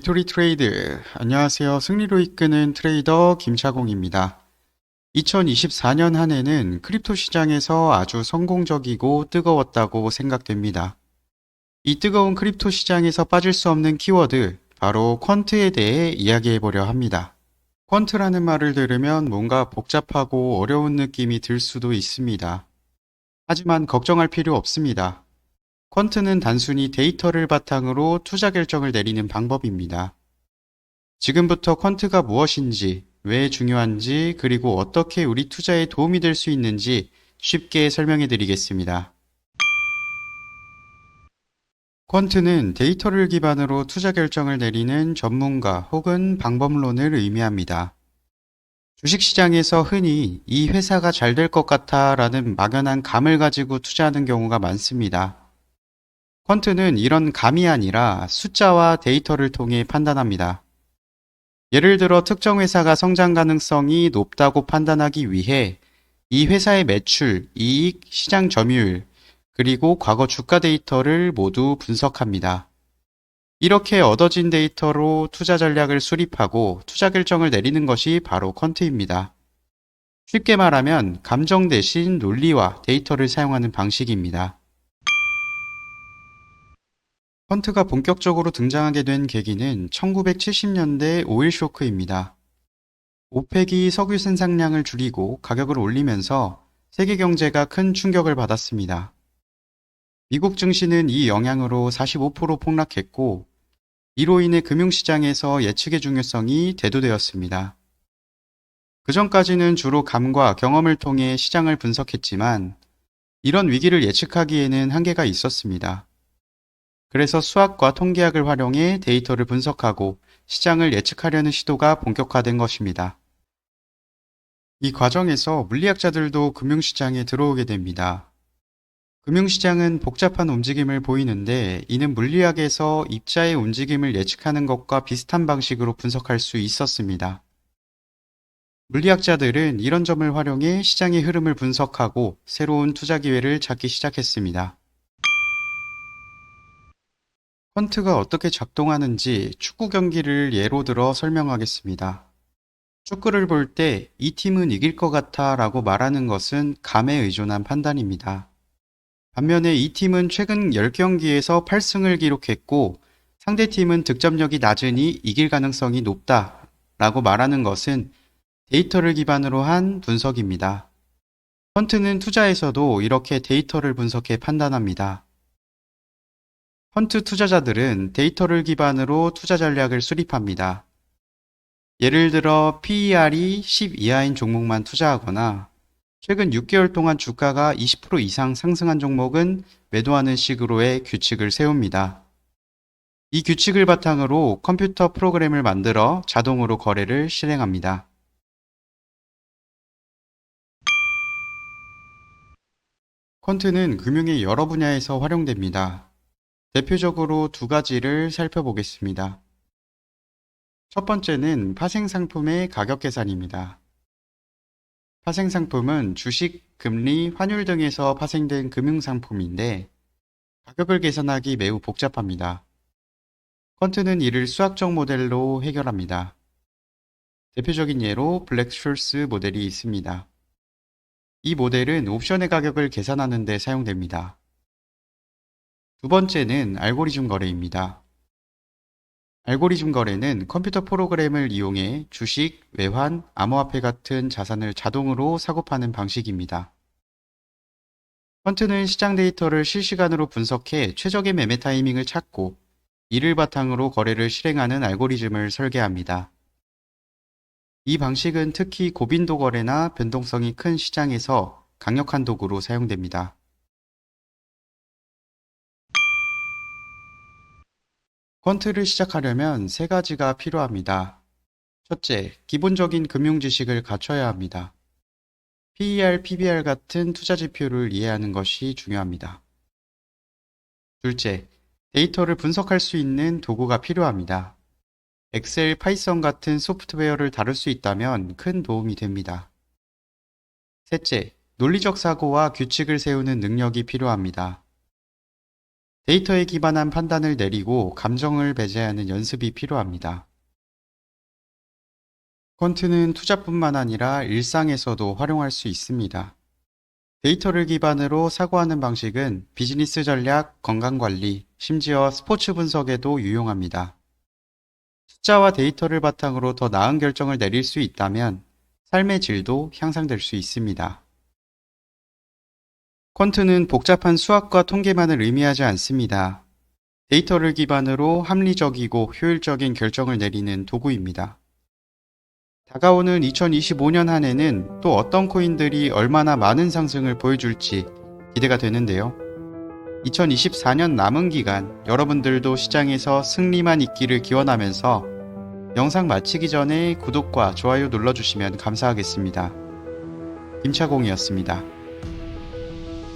빅토리 트레이드. 안녕하세요. 승리로 이끄는 트레이더 김차공입니다. 2024년 한 해는 크립토 시장에서 아주 성공적이고 뜨거웠다고 생각됩니다. 이 뜨거운 크립토 시장에서 빠질 수 없는 키워드, 바로 퀀트에 대해 이야기해 보려 합니다. 퀀트라는 말을 들으면 뭔가 복잡하고 어려운 느낌이 들 수도 있습니다. 하지만 걱정할 필요 없습니다. 퀀트는 단순히 데이터를 바탕으로 투자 결정을 내리는 방법입니다. 지금부터 퀀트가 무엇인지, 왜 중요한지, 그리고 어떻게 우리 투자에 도움이 될 수 있는지 쉽게 설명해 드리겠습니다. 퀀트는 데이터를 기반으로 투자 결정을 내리는 전문가 혹은 방법론을 의미합니다. 주식시장에서 흔히 이 회사가 잘 될 것 같아 라는 막연한 감을 가지고 투자하는 경우가 많습니다. 퀀트는 이런 감이 아니라 숫자와 데이터를 통해 판단합니다. 예를 들어 특정 회사가 성장 가능성이 높다고 판단하기 위해 이 회사의 매출, 이익, 시장 점유율, 그리고 과거 주가 데이터를 모두 분석합니다. 이렇게 얻어진 데이터로 투자 전략을 수립하고 투자 결정을 내리는 것이 바로 퀀트입니다. 쉽게 말하면 감정 대신 논리와 데이터를 사용하는 방식입니다. 퀀트가 본격적으로 등장하게 된 계기는 1970년대 오일 쇼크입니다. 오펙이 석유 생산량을 줄이고 가격을 올리면서 세계 경제가 큰 충격을 받았습니다. 미국 증시는 이 영향으로 45% 폭락했고, 이로 인해 금융시장에서 예측의 중요성이 대두되었습니다. 그 전까지는 주로 감과 경험을 통해 시장을 분석했지만, 이런 위기를 예측하기에는 한계가 있었습니다. 그래서 수학과 통계학을 활용해 데이터를 분석하고 시장을 예측하려는 시도가 본격화된 것입니다. 이 과정에서 물리학자들도 금융시장에 들어오게 됩니다. 금융시장은 복잡한 움직임을 보이는데, 이는 물리학에서 입자의 움직임을 예측하는 것과 비슷한 방식으로 분석할 수 있었습니다. 물리학자들은 이런 점을 활용해 시장의 흐름을 분석하고 새로운 투자 기회를 찾기 시작했습니다. 퀀트가 어떻게 작동하는지 축구 경기를 예로 들어 설명하겠습니다. 축구를 볼 때 이 팀은 이길 것 같아 라고 말하는 것은 감에 의존한 판단입니다. 반면에 이 팀은 최근 10경기에서 8승을 기록했고 상대팀은 득점력이 낮으니 이길 가능성이 높다 라고 말하는 것은 데이터를 기반으로 한 분석입니다. 펀트는 투자에서도 이렇게 데이터를 분석해 판단합니다. 펀트 투자자들은 데이터를 기반으로 투자 전략을 수립합니다. 예를 들어 PER이 10 이하인 종목만 투자하거나 최근 6개월 동안 주가가 20% 이상 상승한 종목은 매도하는 식으로의 규칙을 세웁니다. 이 규칙을 바탕으로 컴퓨터 프로그램을 만들어 자동으로 거래를 실행합니다. 퀀트는 금융의 여러 분야에서 활용됩니다. 대표적으로 두 가지를 살펴보겠습니다. 첫 번째는 파생상품의 가격 계산입니다. 파생상품은 주식, 금리, 환율 등에서 파생된 금융상품인데 가격을 계산하기 매우 복잡합니다. 퀀트는 이를 수학적 모델로 해결합니다. 대표적인 예로 블랙쇼스 모델이 있습니다. 이 모델은 옵션의 가격을 계산하는 데 사용됩니다. 두 번째는 알고리즘 거래입니다. 알고리즘 거래는 컴퓨터 프로그램을 이용해 주식, 외환, 암호화폐 같은 자산을 자동으로 사고 파는 방식입니다. 퀀트는 시장 데이터를 실시간으로 분석해 최적의 매매 타이밍을 찾고 이를 바탕으로 거래를 실행하는 알고리즘을 설계합니다. 이 방식은 특히 고빈도 거래나 변동성이 큰 시장에서 강력한 도구로 사용됩니다. 퀀트를 시작하려면 세 가지가 필요합니다. 첫째, 기본적인 금융 지식을 갖춰야 합니다. PER, PBR 같은 투자 지표를 이해하는 것이 중요합니다. 둘째, 데이터를 분석할 수 있는 도구가 필요합니다. 엑셀, 파이썬 같은 소프트웨어를 다룰 수 있다면 큰 도움이 됩니다. 셋째, 논리적 사고와 규칙을 세우는 능력이 필요합니다. 데이터에 기반한 판단을 내리고 감정을 배제하는 연습이 필요합니다. 퀀트는 투자뿐만 아니라 일상에서도 활용할 수 있습니다. 데이터를 기반으로 사고하는 방식은 비즈니스 전략, 건강관리, 심지어 스포츠 분석에도 유용합니다. 숫자와 데이터를 바탕으로 더 나은 결정을 내릴 수 있다면 삶의 질도 향상될 수 있습니다. 퀀트는 복잡한 수학과 통계만을 의미하지 않습니다. 데이터를 기반으로 합리적이고 효율적인 결정을 내리는 도구입니다. 다가오는 2025년 한 해는 또 어떤 코인들이 얼마나 많은 상승을 보여줄지 기대가 되는데요. 2024년 남은 기간 여러분들도 시장에서 승리만 있기를 기원하면서 영상 마치기 전에 구독과 좋아요 눌러주시면 감사하겠습니다. 김차공이었습니다.